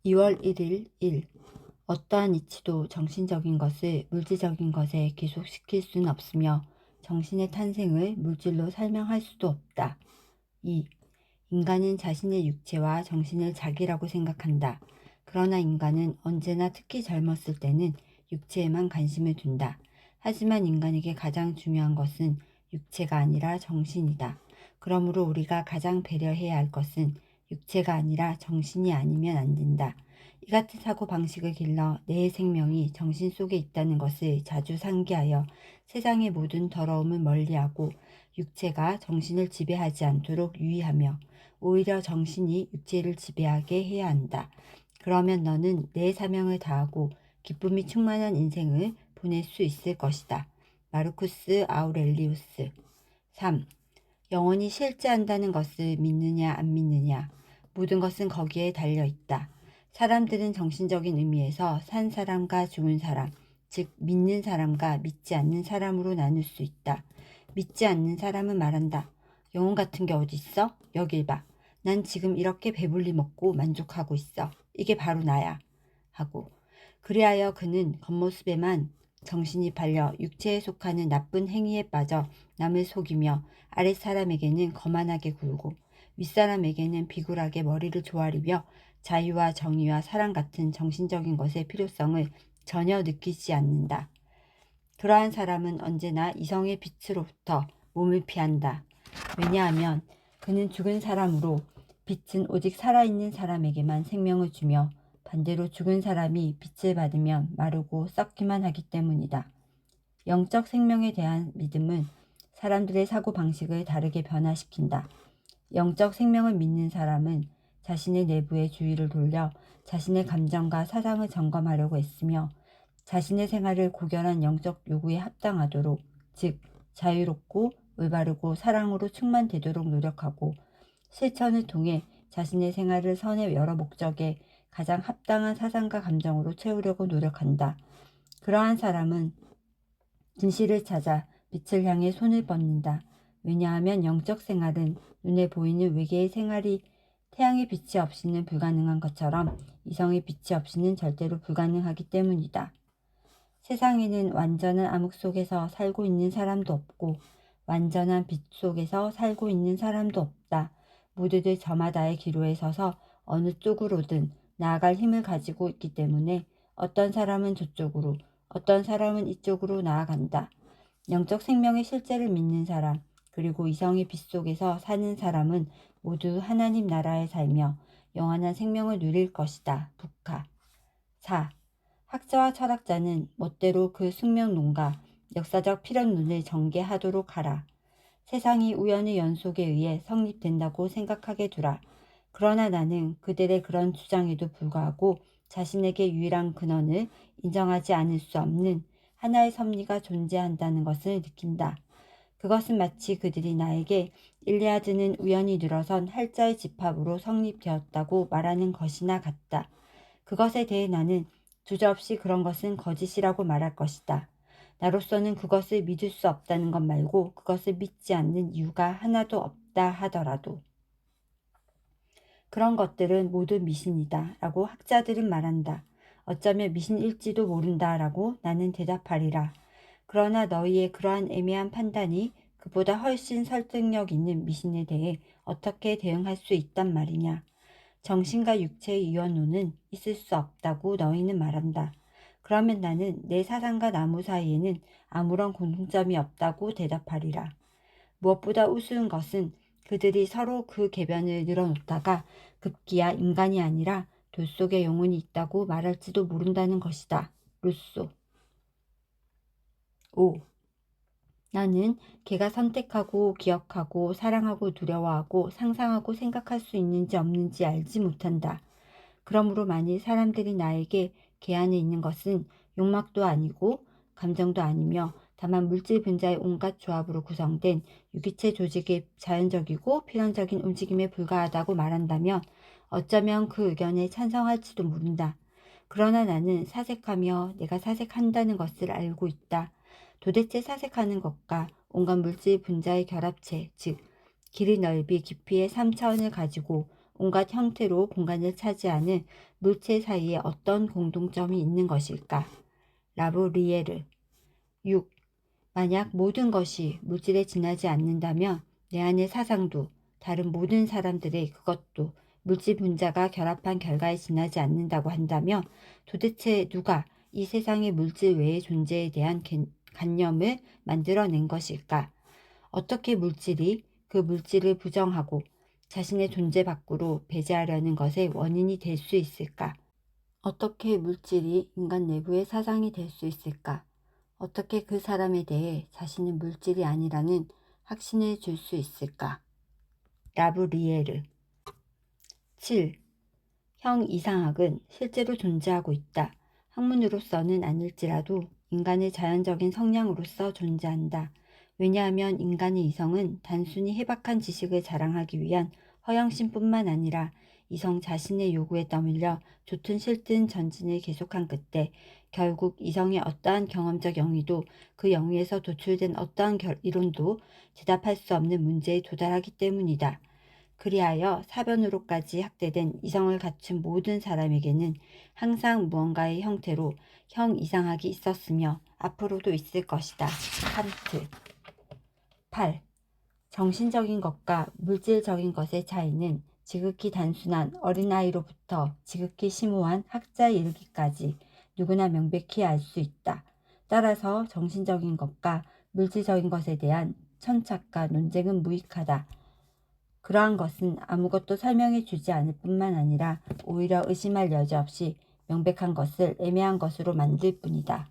2월 1일 1. 어떠한 이치도 정신적인 것을 물질적인 것에 귀속시킬 수는 없으며 정신의 탄생을 물질로 설명할 수도 없다. 2. 인간은 자신의 육체와 정신을 자기라고 생각한다. 그러나 인간은 언제나 특히 젊었을 때는 육체에만 관심을 둔다. 하지만 인간에게 가장 중요한 것은 육체가 아니라 정신이다. 그러므로 우리가 가장 배려해야 할 것은 육체가 아니라 정신이 아니면 안 된다. 이 같은 사고 방식을 길러 내 생명이 정신 속에 있다는 것을 자주 상기하여 세상의 모든 더러움을 멀리하고 육체가 정신을 지배하지 않도록 유의하며 오히려 정신이 육체를 지배하게 해야 한다. 그러면 너는 내 사명을 다하고 기쁨이 충만한 인생을 보낼 수 있을 것이다. 마르쿠스 아우렐리우스. 3. 영혼이 실제한다는 것을 믿느냐 안 믿느냐. 모든 것은 거기에 달려있다. 사람들은 정신적인 의미에서 산 사람과 죽은 사람, 즉 믿는 사람과 믿지 않는 사람으로 나눌 수 있다. 믿지 않는 사람은 말한다. 영혼 같은 게 어디 있어? 여길 봐. 난 지금 이렇게 배불리 먹고 만족하고 있어. 이게 바로 나야. 하고. 그리하여 그는 겉모습에만 정신이 팔려 육체에 속하는 나쁜 행위에 빠져 남을 속이며 아랫사람에게는 거만하게 굴고 윗사람에게는 비굴하게 머리를 조아리며 자유와 정의와 사랑 같은 정신적인 것의 필요성을 전혀 느끼지 않는다. 그러한 사람은 언제나 이성의 빛으로부터 몸을 피한다. 왜냐하면 그는 죽은 사람으로 빛은 오직 살아있는 사람에게만 생명을 주며 반대로 죽은 사람이 빛을 받으면 마르고 썩기만 하기 때문이다. 영적 생명에 대한 믿음은 사람들의 사고방식을 다르게 변화시킨다. 영적 생명을 믿는 사람은 자신의 내부에 주의를 돌려 자신의 감정과 사상을 점검하려고 애쓰며 자신의 생활을 고결한 영적 요구에 합당하도록, 즉 자유롭고 올바르고 사랑으로 충만되도록 노력하고 실천을 통해 자신의 생활을 선의 여러 목적에 가장 합당한 사상과 감정으로 채우려고 노력한다. 그러한 사람은 진실을 찾아 빛을 향해 손을 뻗는다. 왜냐하면 영적 생활은 눈에 보이는 외계의 생활이 태양의 빛이 없이는 불가능한 것처럼 이성의 빛이 없이는 절대로 불가능하기 때문이다. 세상에는 완전한 암흑 속에서 살고 있는 사람도 없고 완전한 빛 속에서 살고 있는 사람도 없다. 모두들 저마다의 기로에 서서 어느 쪽으로든 나아갈 힘을 가지고 있기 때문에 어떤 사람은 저쪽으로, 어떤 사람은 이쪽으로 나아간다. 영적 생명의 실제를 믿는 사람, 그리고 이성의 빛 속에서 사는 사람은 모두 하나님 나라에 살며 영원한 생명을 누릴 것이다. 북하. 4. 학자와 철학자는 멋대로 그 숙명론과 역사적 필연론을 전개하도록 하라. 세상이 우연의 연속에 의해 성립된다고 생각하게 두라. 그러나 나는 그들의 그런 주장에도 불구하고 자신에게 유일한 근원을 인정하지 않을 수 없는 하나의 섭리가 존재한다는 것을 느낀다. 그것은 마치 그들이 나에게 일리아드는 우연히 늘어선 할자의 집합으로 성립되었다고 말하는 것이나 같다. 그것에 대해 나는 주저없이 그런 것은 거짓이라고 말할 것이다. 나로서는 그것을 믿을 수 없다는 것 말고 그것을 믿지 않는 이유가 하나도 없다 하더라도. 그런 것들은 모두 미신이다 라고 학자들은 말한다. 어쩌면 미신일지도 모른다 라고 나는 대답하리라. 그러나 너희의 그러한 애매한 판단이 그보다 훨씬 설득력 있는 미신에 대해 어떻게 대응할 수 있단 말이냐. 정신과 육체의 이원론은 있을 수 없다고 너희는 말한다. 그러면 나는 내 사상과 나무 사이에는 아무런 공통점이 없다고 대답하리라. 무엇보다 우스운 것은 그들이 서로 그 궤변을 늘어놓다가 급기야 인간이 아니라 돌 속에 영혼이 있다고 말할지도 모른다는 것이다. 루소. 5. 나는 걔가 선택하고 기억하고 사랑하고 두려워하고 상상하고 생각할 수 있는지 없는지 알지 못한다. 그러므로 만일 사람들이 나에게 걔 안에 있는 것은 용막도 아니고 감정도 아니며 다만 물질 분자의 온갖 조합으로 구성된 유기체 조직의 자연적이고 필연적인 움직임에 불과하다고 말한다면 어쩌면 그 의견에 찬성할지도 모른다. 그러나 나는 사색하며 내가 사색한다는 것을 알고 있다. 도대체 사색하는 것과 온갖 물질 분자의 결합체, 즉 길이 넓이 깊이의 3차원을 가지고 온갖 형태로 공간을 차지하는 물체 사이에 어떤 공동점이 있는 것일까? 라브리에르. 6. 만약 모든 것이 물질에 지나지 않는다면 내 안의 사상도 다른 모든 사람들의 그것도 물질 분자가 결합한 결과에 지나지 않는다고 한다면 도대체 누가 이 세상의 물질 외의 존재에 대한 관념을 만들어낸 것일까? 어떻게 물질이 그 물질을 부정하고 자신의 존재 밖으로 배제하려는 것의 원인이 될 수 있을까? 어떻게 물질이 인간 내부의 사상이 될 수 있을까? 어떻게 그 사람에 대해 자신은 물질이 아니라는 확신을 줄 수 있을까? 라브리에르. 7. 형 이상학은 실제로 존재하고 있다. 학문으로서는 아닐지라도 인간의 자연적인 성향으로서 존재한다. 왜냐하면 인간의 이성은 단순히 해박한 지식을 자랑하기 위한 허영심뿐만 아니라 이성 자신의 요구에 떠밀려 좋든 싫든 전진을 계속한 끝에 결국 이성의 어떠한 경험적 영위도 그 영위에서 도출된 어떠한 이론도 대답할 수 없는 문제에 도달하기 때문이다. 그리하여 사변으로까지 학대된 이성을 갖춘 모든 사람에게는 항상 무언가의 형태로 형 이상학이 있었으며 앞으로도 있을 것이다. 칸트. 8. 정신적인 것과 물질적인 것의 차이는 지극히 단순한 어린아이로부터 지극히 심오한 학자에 이르기까지 누구나 명백히 알 수 있다. 따라서 정신적인 것과 물질적인 것에 대한 천착과 논쟁은 무익하다. 그러한 것은 아무것도 설명해 주지 않을 뿐만 아니라 오히려 의심할 여지 없이 명백한 것을 애매한 것으로 만들 뿐이다.